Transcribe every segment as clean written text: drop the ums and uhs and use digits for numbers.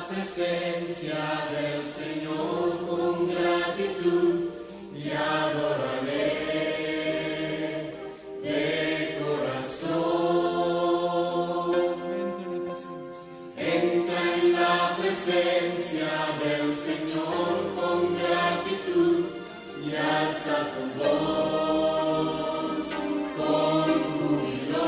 presencia del Señor con gratitud y adoraré de corazón. Entra en la presencia del Señor con gratitud y alza tu voz con júbilo.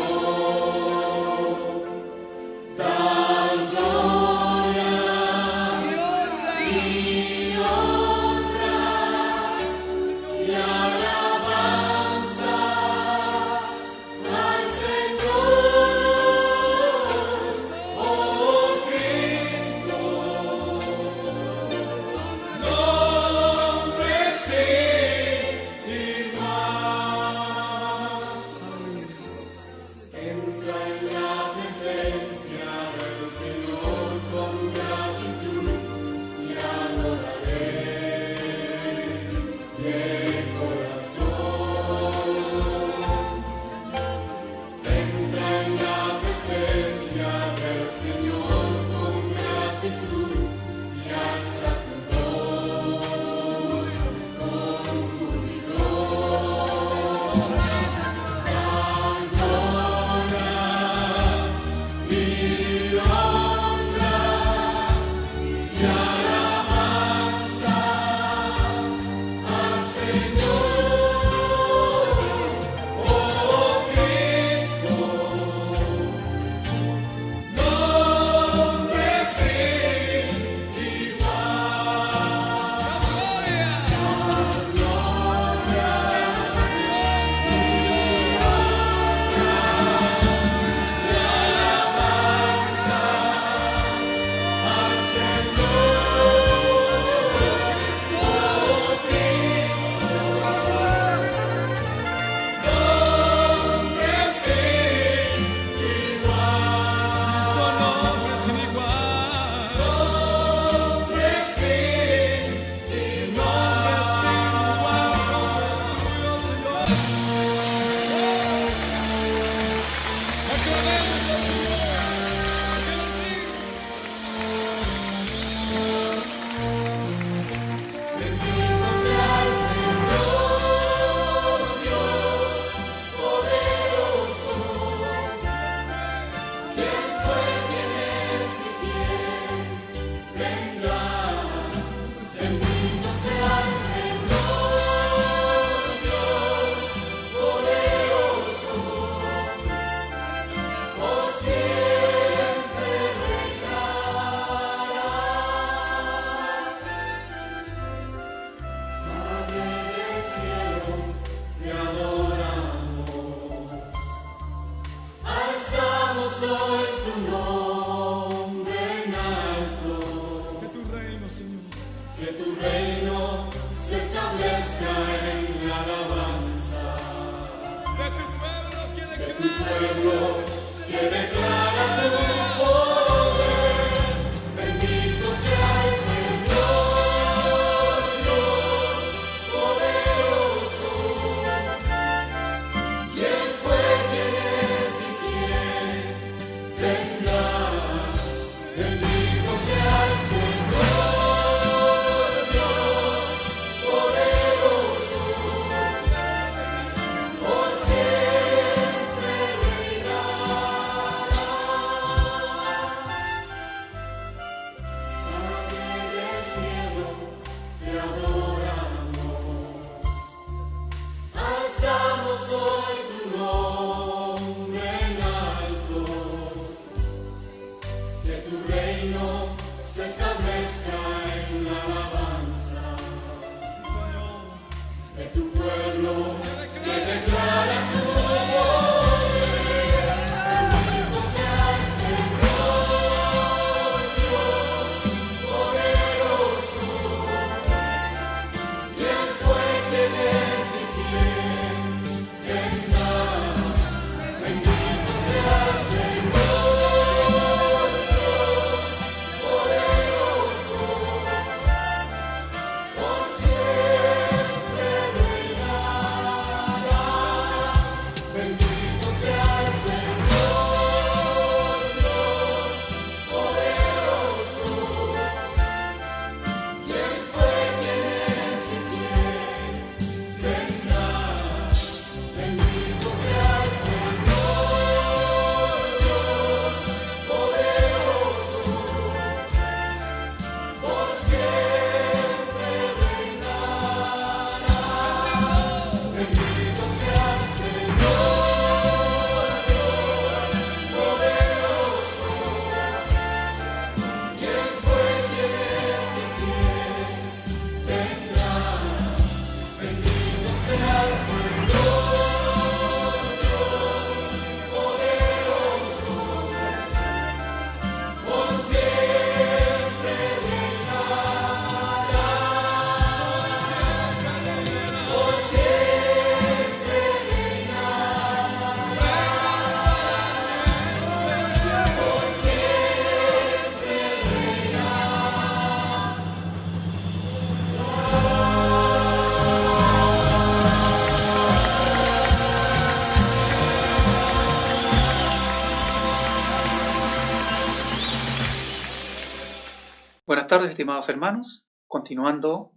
Buenas tardes, estimados hermanos. Continuando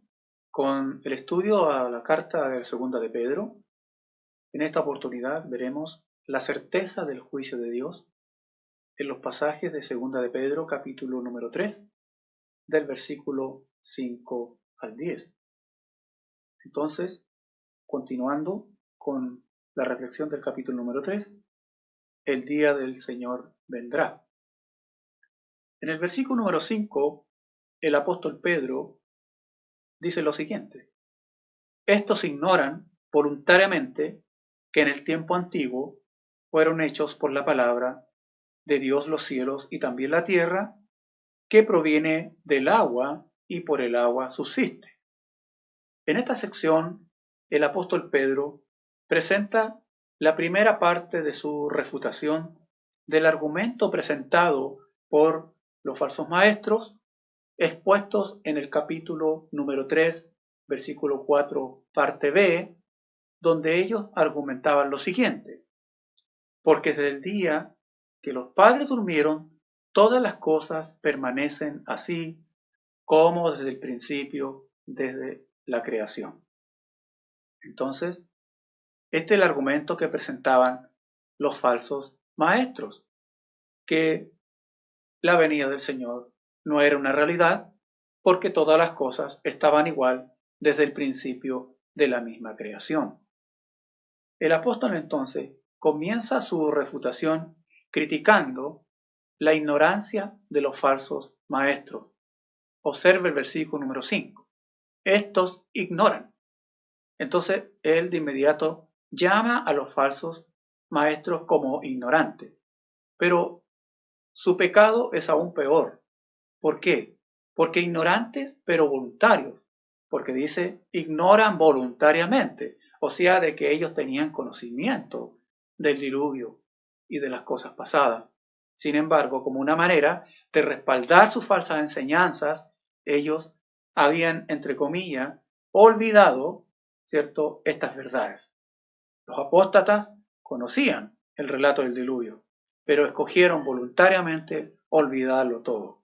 con el estudio a la carta de segunda de Pedro, en esta oportunidad veremos la certeza del juicio de Dios en los pasajes de segunda de Pedro, capítulo número 3, del versículo 5 al 10. Entonces, continuando con la reflexión del capítulo número 3, el día del Señor vendrá. En el versículo número 5, el apóstol Pedro dice lo siguiente: estos ignoran voluntariamente que en el tiempo antiguo fueron hechos por la palabra de Dios los cielos y también la tierra, que proviene del agua y por el agua subsiste. En esta sección, el apóstol Pedro presenta la primera parte de su refutación del argumento presentado por los falsos maestros, expuestos en el capítulo número 3, versículo 4, parte B, donde ellos argumentaban lo siguiente: porque desde el día que los padres durmieron, todas las cosas permanecen así como desde el principio, desde la creación. Entonces, este es el argumento que presentaban los falsos maestros, que la venida del Señor no era una realidad porque todas las cosas estaban igual desde el principio de la misma creación. El apóstol entonces comienza su refutación criticando la ignorancia de los falsos maestros. Observe el versículo número 5. Estos ignoran. Entonces él de inmediato llama a los falsos maestros como ignorantes. Pero su pecado es aún peor. ¿Por qué? Porque ignorantes pero voluntarios. Porque dice, ignoran voluntariamente. O sea, de que ellos tenían conocimiento del diluvio y de las cosas pasadas. Sin embargo, como una manera de respaldar sus falsas enseñanzas, ellos habían, entre comillas, olvidado, ¿cierto?, estas verdades. Los apóstatas conocían el relato del diluvio, pero escogieron voluntariamente olvidarlo todo.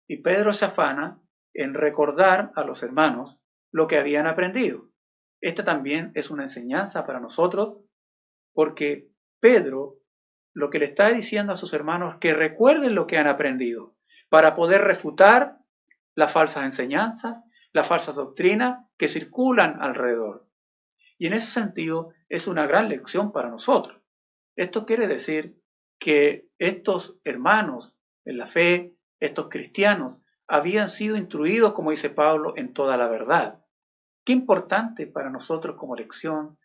Y Pedro se afana en recordar a los hermanos lo que habían aprendido. Esta también es una enseñanza para nosotros, porque Pedro lo que le está diciendo a sus hermanos es que recuerden lo que han aprendido para poder refutar las falsas enseñanzas, las falsas doctrinas que circulan alrededor. Y en ese sentido es una gran lección para nosotros. Esto quiere decir que estos hermanos en la fe, estos cristianos, habían sido instruidos, como dice Pablo, en toda la verdad. Qué importante para nosotros como lección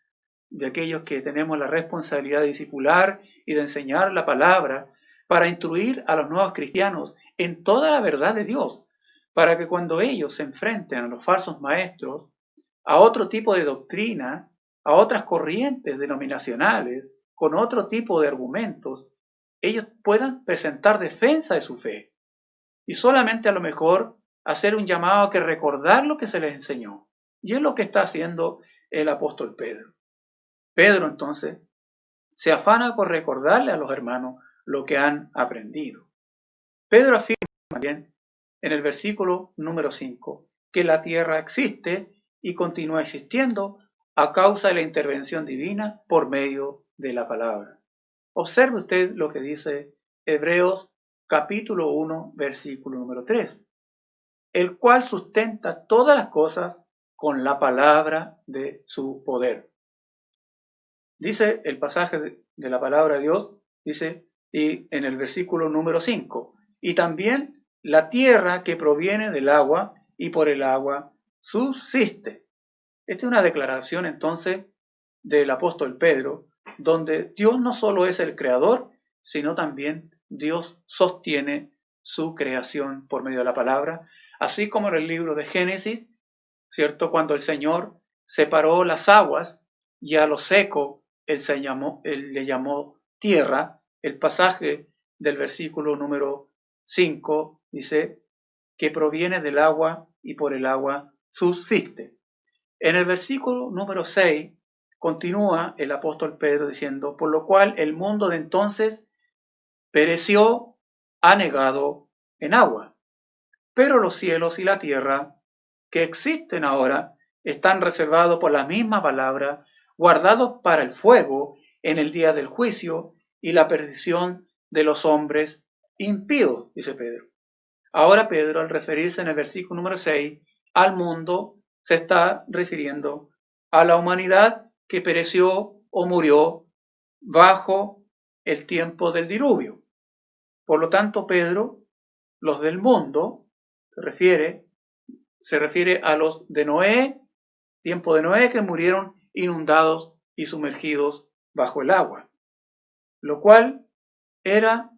de aquellos que tenemos la responsabilidad de discipular y de enseñar la palabra, para instruir a los nuevos cristianos en toda la verdad de Dios, para que cuando ellos se enfrenten a los falsos maestros, a otro tipo de doctrina, a otras corrientes denominacionales, con otro tipo de argumentos, ellos puedan presentar defensa de su fe y solamente a lo mejor hacer un llamado a que recordar lo que se les enseñó. Y es lo que está haciendo el apóstol Pedro. Pedro entonces se afana por recordarle a los hermanos lo que han aprendido. Pedro afirma también en el versículo número 5 que la tierra existe y continúa existiendo a causa de la intervención divina por medio de la palabra. Observe usted lo que dice Hebreos capítulo 1, versículo número 3, el cual sustenta todas las cosas con la palabra de su poder. Dice el pasaje de la palabra de Dios, dice, y en el versículo número 5, y también la tierra que proviene del agua y por el agua subsiste. Esta es una declaración entonces del apóstol Pedro, donde Dios no solo es el creador, sino también Dios sostiene su creación por medio de la palabra, así como en el libro de Génesis, ¿cierto? Cuando el Señor separó las aguas y a lo seco él le llamó tierra. El pasaje del versículo número 5 dice que proviene del agua y por el agua subsiste. En el versículo número 6 continúa el apóstol Pedro diciendo, por lo cual el mundo de entonces pereció anegado en agua. pero los cielos y la tierra que existen ahora están reservados por la misma palabra, guardados para el fuego en el día del juicio y la perdición de los hombres impíos, dice Pedro. Ahora Pedro, al referirse en el versículo número 6 al mundo, se está refiriendo a la humanidad que pereció o murió bajo el tiempo del diluvio. Por lo tanto, Pedro, los del mundo, se refiere a los de Noé, tiempo de Noé, que murieron inundados y sumergidos bajo el agua, lo cual era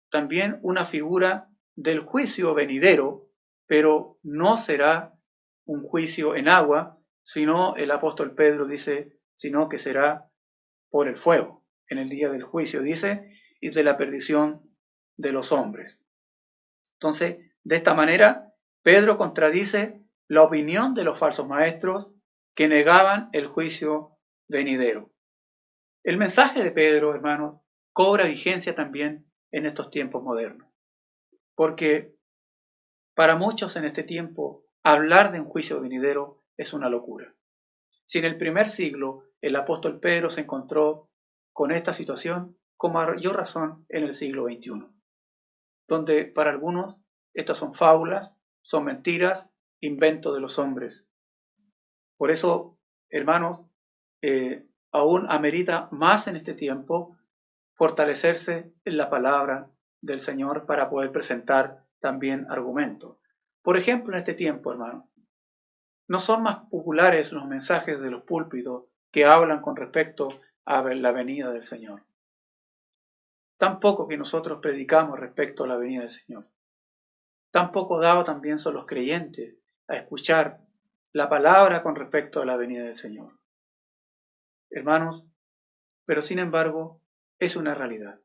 también una figura del juicio venidero, pero no será un juicio en agua, sino el apóstol Pedro dice, sino que será por el fuego, en el día del juicio, dice, y de la perdición de los hombres. Entonces, de esta manera, Pedro contradice la opinión de los falsos maestros que negaban el juicio venidero. El mensaje de Pedro, hermanos, cobra vigencia también en estos tiempos modernos, porque para muchos en este tiempo hablar de un juicio venidero es una locura. Si en el primer siglo el apóstol Pedro se encontró con esta situación, con mayor razón en el siglo XXI, donde para algunos estas son fábulas, son mentiras, inventos de los hombres. Por eso, hermanos, aún amerita más en este tiempo fortalecerse en la palabra del Señor para poder presentar también argumentos. Por ejemplo, en este tiempo, hermanos, no son más populares los mensajes de los púlpitos que hablan con respecto a la venida del Señor. Tampoco que nosotros predicamos respecto a la venida del Señor. Tampoco dado también son los creyentes a escuchar la palabra con respecto a la venida del Señor. Hermanos, pero sin embargo es una realidad.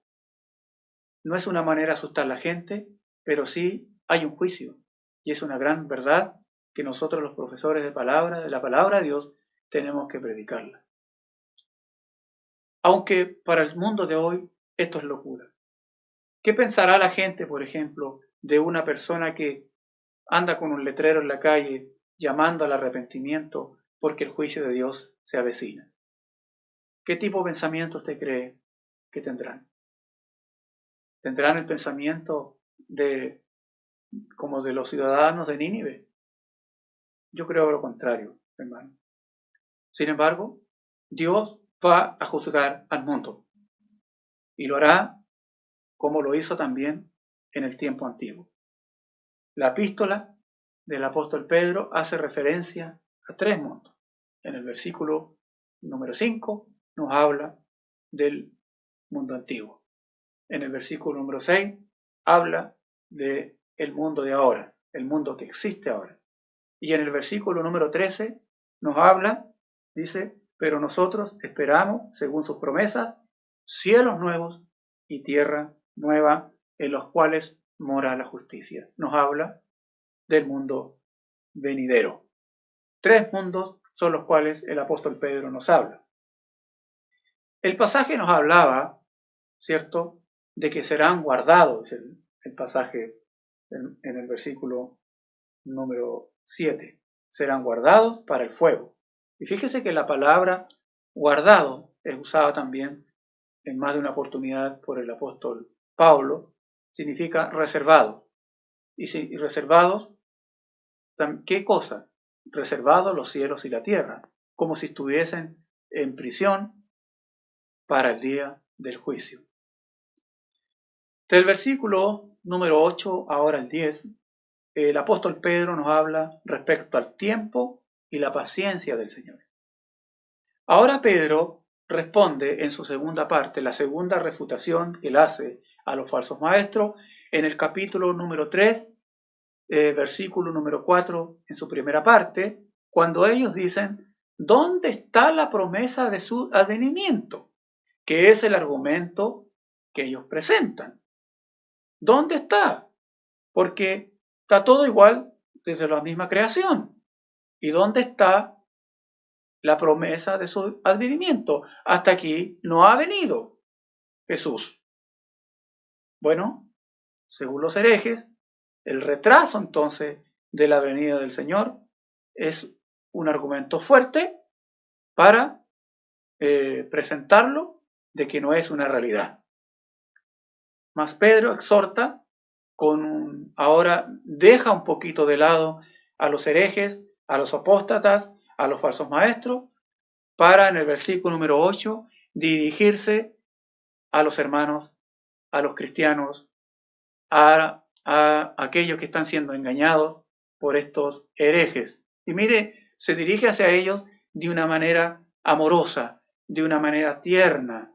No es una manera de asustar a la gente, pero sí hay un juicio. Y es una gran verdad que nosotros los profesores de la palabra de Dios, tenemos que predicarla. Aunque para el mundo de hoy esto es locura. ¿Qué pensará la gente, por ejemplo, de una persona que anda con un letrero en la calle llamando al arrepentimiento porque el juicio de Dios se avecina? ¿Qué tipo de pensamiento usted cree que tendrán? ¿Tendrán el pensamiento como de los ciudadanos de Nínive? Yo creo lo contrario, hermano. Sin embargo, Dios va a juzgar al mundo y lo hará como lo hizo también en el tiempo antiguo. La epístola del apóstol Pedro hace referencia a 3 mundos. En el versículo número 5 nos habla del mundo antiguo. En el versículo número 6 habla del mundo de ahora, el mundo que existe ahora. Y en el versículo número 13 nos habla, dice, pero nosotros esperamos, según sus promesas, cielos nuevos y tierra nueva en los cuales mora la justicia. Nos habla del mundo venidero. 3 mundos son los cuales el apóstol Pedro nos habla. El pasaje nos hablaba, ¿cierto?, de que serán guardados, el pasaje en el versículo número 7, serán guardados para el fuego. Y fíjese que la palabra guardado es usada también en más de una oportunidad por el apóstol Pablo, significa reservado. Y reservados, ¿qué cosa? Reservados los cielos y la tierra, como si estuviesen en prisión para el día del juicio. Del versículo número 8 ahora el 10, el apóstol Pedro nos habla respecto al tiempo y la paciencia del Señor. Ahora Pedro responde en su segunda parte, la segunda refutación que él hace a los falsos maestros, en el capítulo número 3, versículo número 4, en su primera parte, cuando ellos dicen, ¿dónde está la promesa de su advenimiento? Que es el argumento que ellos presentan. ¿Dónde está? Porque está todo igual desde la misma creación. ¿Y dónde está la promesa de su advenimiento? Hasta aquí no ha venido Jesús. Bueno, según los herejes, El retraso entonces de la venida del Señor es un argumento fuerte para presentarlo de que no es una realidad. Mas Pedro exhorta ahora deja un poquito de lado a los herejes, a los apóstatas, a los falsos maestros, para en el versículo número 8 dirigirse a los hermanos, a los cristianos, a aquellos que están siendo engañados por estos herejes. Y mire, se dirige hacia ellos de una manera amorosa, de una manera tierna,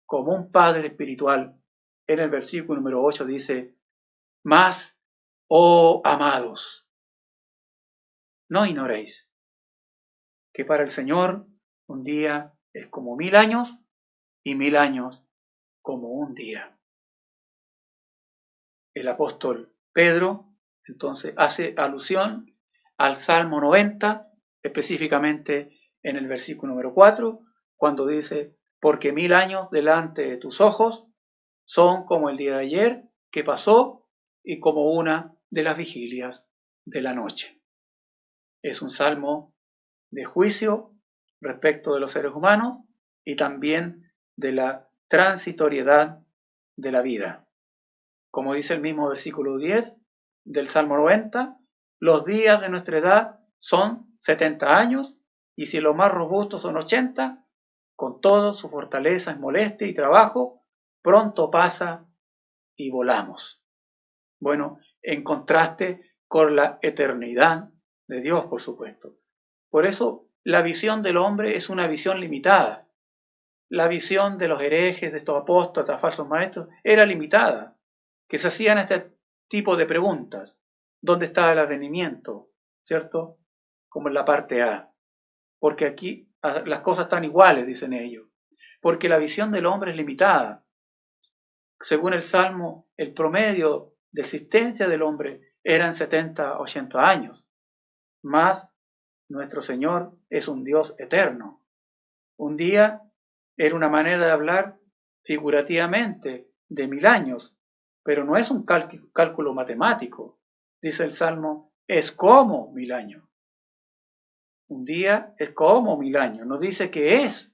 como un padre espiritual. En el versículo número 8 dice: mas, oh amados, no ignoréis que para el Señor un día es como 1000 años y 1000 años como un día. El apóstol Pedro entonces hace alusión al Salmo 90, específicamente en el versículo número 4, cuando dice: porque 1000 años delante de tus ojos son como el día de ayer que pasó y como una de las vigilias de la noche. Es un salmo de juicio respecto de los seres humanos y también de la transitoriedad de la vida. Como dice el mismo versículo 10 del Salmo 90, los días de nuestra edad son 70 años, y si los más robustos son 80, con todo su fortaleza es molestia y trabajo, pronto pasa y volamos. Bueno, en contraste con la eternidad de Dios, por supuesto. Por eso la visión del hombre es una visión limitada. La visión de los herejes, de estos apóstoles, falsos maestros, era limitada, que se hacían este tipo de preguntas. ¿Dónde está el advenimiento? ¿Cierto? Como en la parte A. Porque aquí las cosas están iguales, dicen ellos. Porque la visión del hombre es limitada. Según el Salmo, el promedio de existencia del hombre eran 70, 80 años. Mas nuestro Señor es un Dios eterno. Un día era una manera de hablar figurativamente de 1000 años, pero no es un cálculo matemático. Dice el Salmo, es como 1000 años. Un día es como 1000 años, no dice que es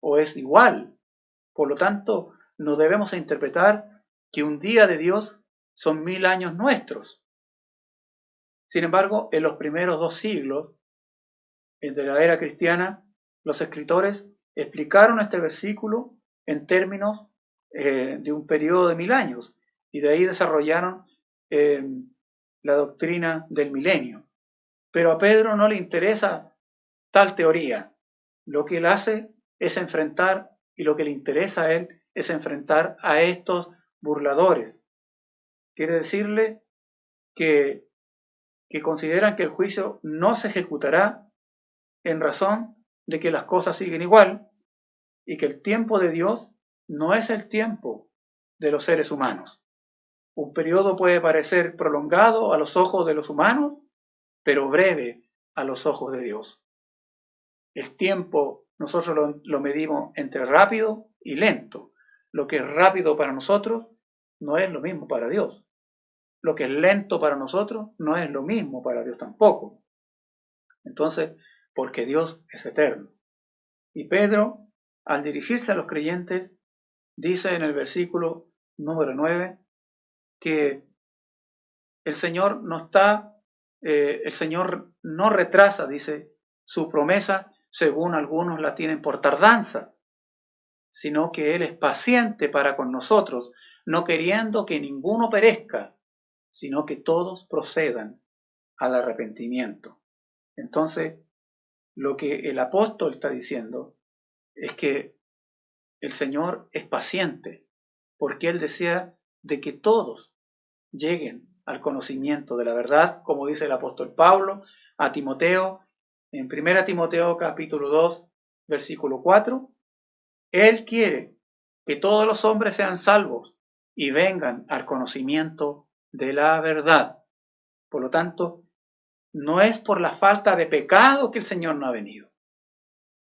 o es igual. Por lo tanto, no debemos interpretar que un día de Dios son 1000 años nuestros. Sin embargo, en los primeros 2 siglos de la era cristiana, los escritores explicaron este versículo en términos de un periodo de 1000 años, y de ahí desarrollaron la doctrina del milenio. Pero a Pedro no le interesa tal teoría. Lo que él hace es enfrentar, y lo que le interesa a él es enfrentar a estos burladores. Quiere decirle que consideran que el juicio no se ejecutará en razón de que las cosas siguen igual y que el tiempo de Dios no es el tiempo de los seres humanos. Un periodo puede parecer prolongado a los ojos de los humanos, pero breve a los ojos de Dios. El tiempo nosotros lo medimos entre rápido y lento. Lo que es rápido para nosotros no es lo mismo para Dios. Lo que es lento para nosotros no es lo mismo para Dios tampoco. Entonces, porque Dios es eterno. Y Pedro, al dirigirse a los creyentes, dice en el versículo número 9 que el Señor no retrasa, dice, su promesa según algunos la tienen por tardanza, sino que Él es paciente para con nosotros, no queriendo que ninguno perezca, sino que todos procedan al arrepentimiento. Entonces, lo que el apóstol está diciendo es que el Señor es paciente, porque Él desea de que todos lleguen al conocimiento de la verdad, como dice el apóstol Pablo a Timoteo, en 1 Timoteo capítulo 2, versículo 4, Él quiere que todos los hombres sean salvos y vengan al conocimiento de la verdad. Por lo tanto, no es por la falta de pecado que el Señor no ha venido.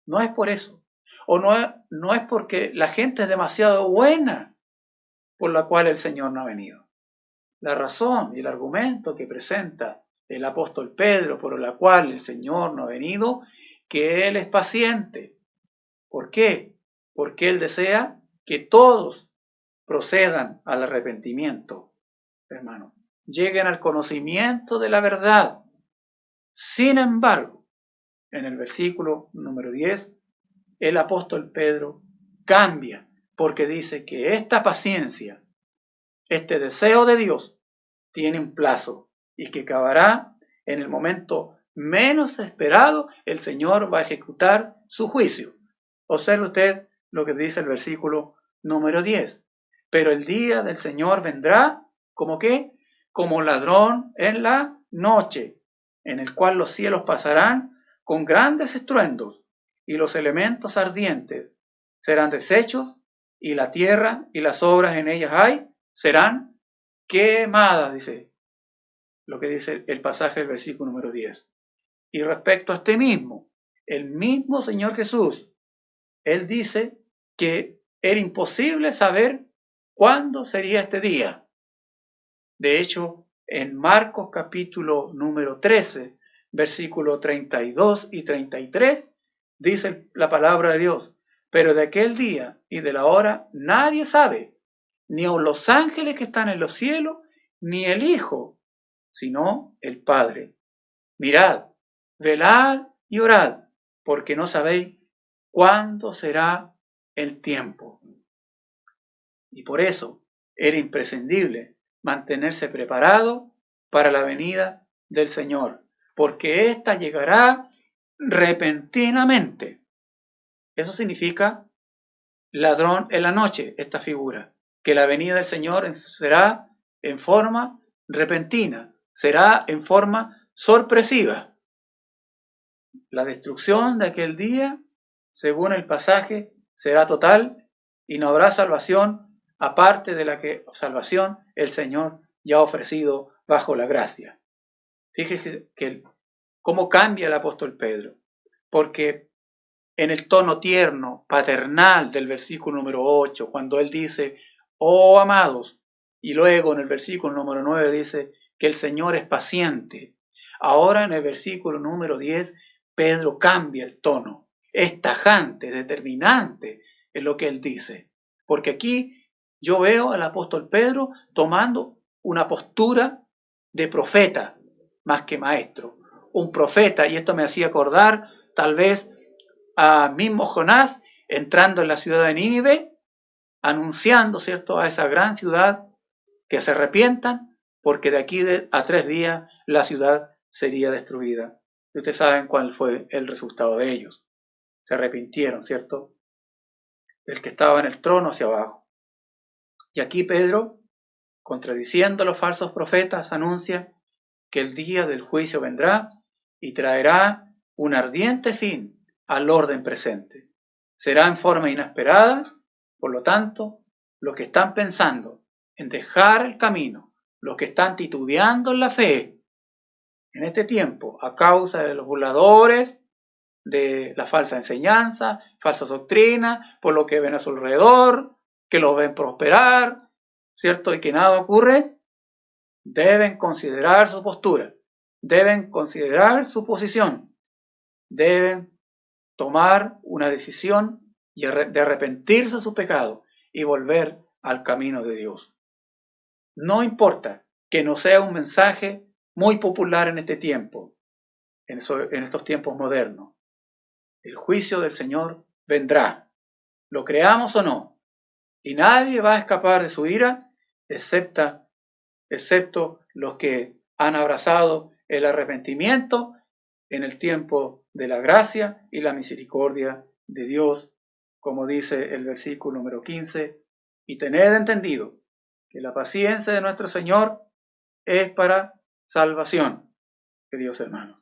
No es por eso. O no es porque la gente es demasiado buena por la cual el Señor no ha venido. la razón y el argumento que presenta el apóstol Pedro por la cual el Señor no ha venido, que Él es paciente. ¿Por qué? Porque Él desea que todos procedan al arrepentimiento, hermano, lleguen al conocimiento de la verdad. Sin embargo, en el versículo número 10, el apóstol Pedro cambia, porque dice que esta paciencia, este deseo de Dios, tiene un plazo y que acabará en el momento menos esperado. El Señor va a ejecutar su juicio. Observe usted lo que dice el versículo número 10. Pero el día del Señor vendrá, ¿como qué? Como ladrón en la noche, en el cual los cielos pasarán con grandes estruendos, y los elementos ardientes serán deshechos, y la tierra y las obras en ellas hay serán quemadas, dice lo que dice el pasaje del versículo número 10. Y respecto a este mismo, el mismo Señor Jesús, Él dice que era imposible saber cuándo sería este día. De hecho, en Marcos capítulo número 13, versículo 32 y 33, dice la palabra de Dios: pero de aquel día y de la hora nadie sabe, ni aun los ángeles que están en los cielos, ni el Hijo, sino el Padre. Mirad, velad y orad, porque no sabéis cuándo será el tiempo. Y por eso era imprescindible mantenerse preparado para la venida del Señor, porque ésta llegará repentinamente. Eso significa ladrón en la noche, esta figura, que la venida del Señor será en forma repentina, será en forma sorpresiva. La destrucción de aquel día, según el pasaje, será total y no habrá salvación aparte de la que salvación el Señor ya ha ofrecido bajo la gracia. Fíjese que cómo cambia el apóstol Pedro, porque en el tono tierno, paternal del versículo número 8, cuando él dice, oh amados, y luego en el versículo número 9 dice que el Señor es paciente. Ahora en el versículo número 10, Pedro cambia el tono, es tajante, determinante en lo que él dice, porque aquí yo veo al apóstol Pedro tomando una postura de profeta más que maestro, un profeta, y esto me hacía acordar tal vez a mismo Jonás entrando en la ciudad de Nínive, anunciando, ¿cierto?, a esa gran ciudad que se arrepientan, porque de aquí a 3 días la ciudad sería destruida. Y ustedes saben cuál fue el resultado de ellos. Se arrepintieron, ¿cierto?, del que estaba en el trono hacia abajo. Y aquí Pedro, contradiciendo a los falsos profetas, anuncia que el día del juicio vendrá y traerá un ardiente fin al orden presente. Será en forma inesperada, por lo tanto, los que están pensando en dejar el camino, los que están titubeando en la fe, en este tiempo, a causa de los burladores, de la falsa enseñanza, falsa doctrina, por lo que ven a su alrededor, que los ven prosperar, ¿cierto? Y que nada ocurre, deben considerar su postura, deben considerar su posición, deben tomar una decisión de arrepentirse de su pecado y volver al camino de Dios. No importa que no sea un mensaje muy popular en este tiempo, en estos tiempos modernos. El juicio del Señor vendrá, lo creamos o no, y nadie va a escapar de su ira, excepto los que han abrazado el arrepentimiento en el tiempo de la gracia y la misericordia de Dios, como dice el versículo número 15, y tened entendido que la paciencia de nuestro Señor es para salvación, queridos hermanos.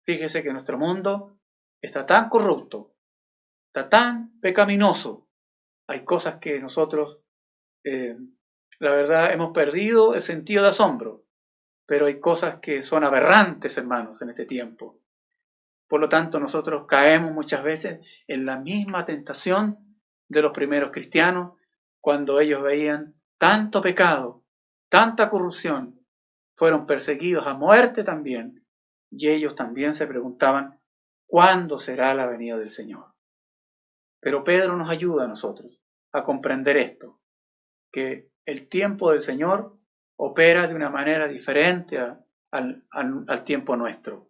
Fíjese que nuestro mundo está tan corrupto, está tan pecaminoso, hay cosas que nosotros, la verdad, hemos perdido el sentido de asombro, pero hay cosas que son aberrantes, hermanos, en este tiempo. Por lo tanto, nosotros caemos muchas veces en la misma tentación de los primeros cristianos cuando ellos veían tanto pecado tanta corrupción, fueron perseguidos a muerte también, y ellos también se preguntaban, ¿cuándo será la venida del Señor? Pero Pedro nos ayuda a nosotros a comprender esto, que el tiempo del Señor opera de una manera diferente al tiempo nuestro.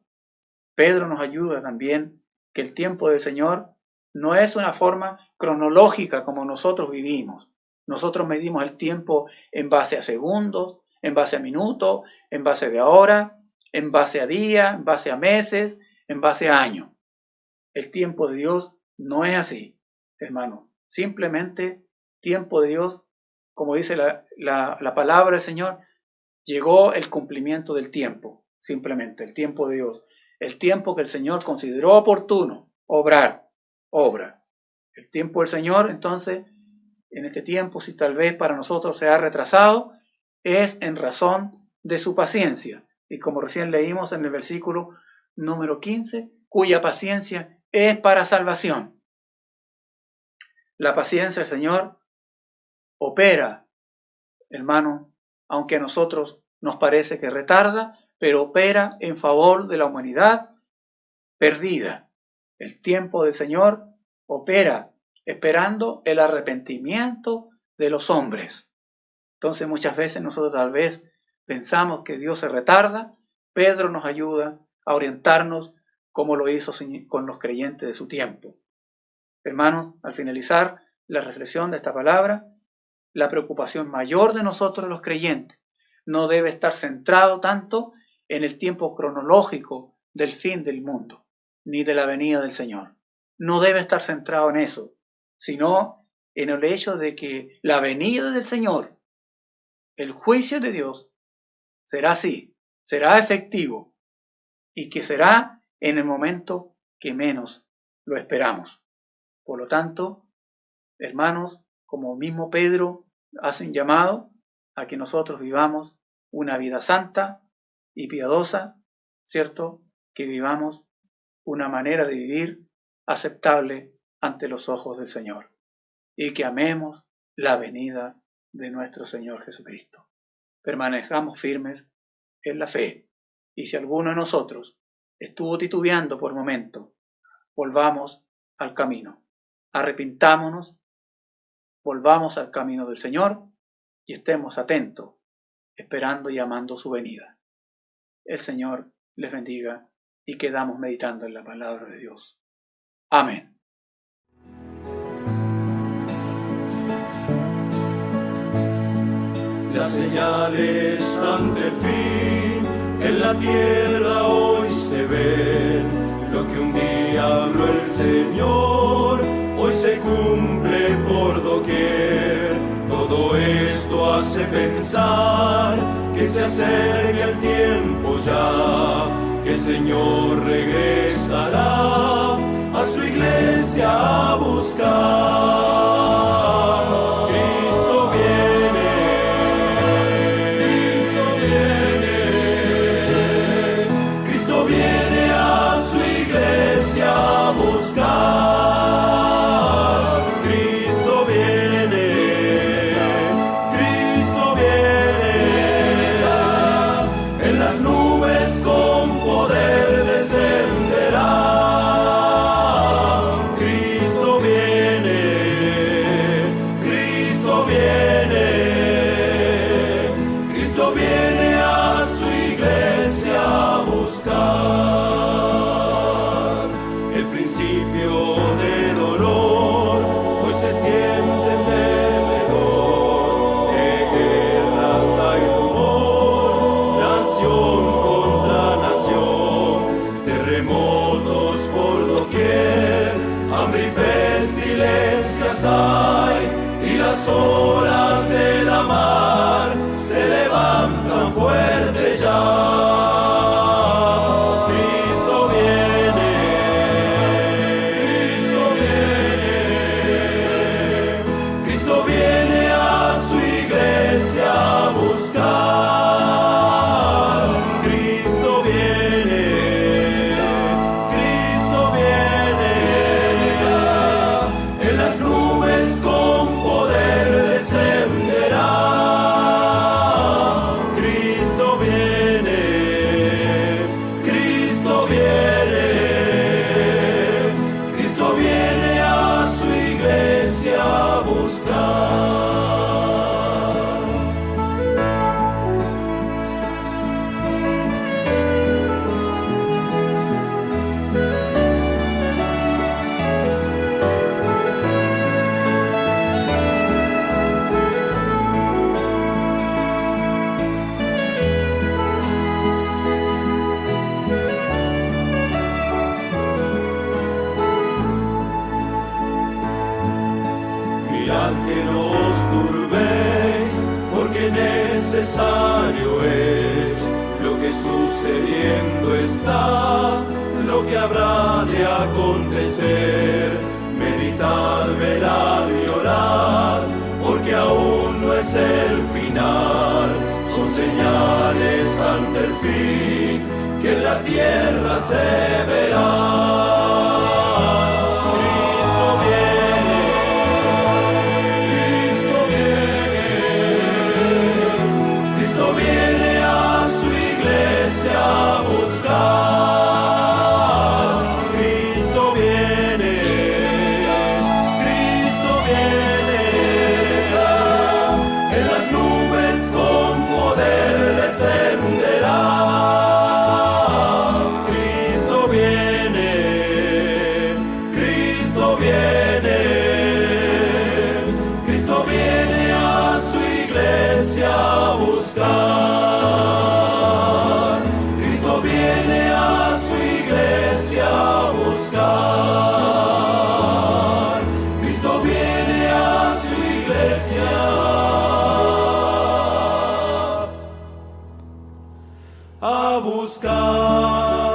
Pedro nos ayuda también que el tiempo del Señor no es una forma cronológica como nosotros vivimos. Nosotros medimos el tiempo en base a segundos, en base a minutos, en base de hora, en base a días, en base a meses, en base a años. El tiempo de Dios no es así, hermano. Simplemente tiempo de Dios, como dice la palabra del Señor, llegó el cumplimiento del tiempo, simplemente el tiempo de Dios. El tiempo que el Señor consideró oportuno obrar, obra. El tiempo del Señor, entonces, en este tiempo, si tal vez para nosotros se ha retrasado, es en razón de su paciencia. Y como recién leímos en el versículo número 15, cuya paciencia es para salvación. La paciencia del Señor opera, hermano, aunque a nosotros nos parece que retarda, pero opera en favor de la humanidad perdida. El tiempo del Señor opera esperando el arrepentimiento de los hombres. Entonces muchas veces nosotros tal vez pensamos que Dios se retarda. Pedro nos ayuda a orientarnos como lo hizo con los creyentes de su tiempo. Hermanos, al finalizar la reflexión de esta palabra, la preocupación mayor de nosotros los creyentes no debe estar centrado tanto en el tiempo cronológico del fin del mundo, ni de la venida del Señor. No debe estar centrado en eso, sino en el hecho de que la venida del Señor, el juicio de Dios, será así, será efectivo, y que será en el momento que menos lo esperamos. Por lo tanto, hermanos, como mismo Pedro hace un llamado a que nosotros vivamos una vida santa y piadosa, ¿cierto? Que vivamos una manera de vivir aceptable ante los ojos del Señor y que amemos la venida de nuestro Señor Jesucristo. Permanezcamos firmes en la fe, y si alguno de nosotros estuvo titubeando por momento, volvamos al camino, arrepintámonos, volvamos al camino del Señor y estemos atentos, esperando y amando su venida. El Señor les bendiga y quedamos meditando en la palabra de Dios. Amén. Las señales ante el fin en la tierra hoy se ven. Lo que un día habló el Señor hoy se cumple por doquier. Todo esto hace pensar que se acerca el tiempo ya, que el Señor regresará a su iglesia a buscar. Y las olas de la mar se levantan fuerte ya. necesario es, lo que sucediendo está, lo que habrá de acontecer. Meditar, velar y orar, porque aún no es el final. Son señales ante el fin, que en la tierra se verá. A buscar.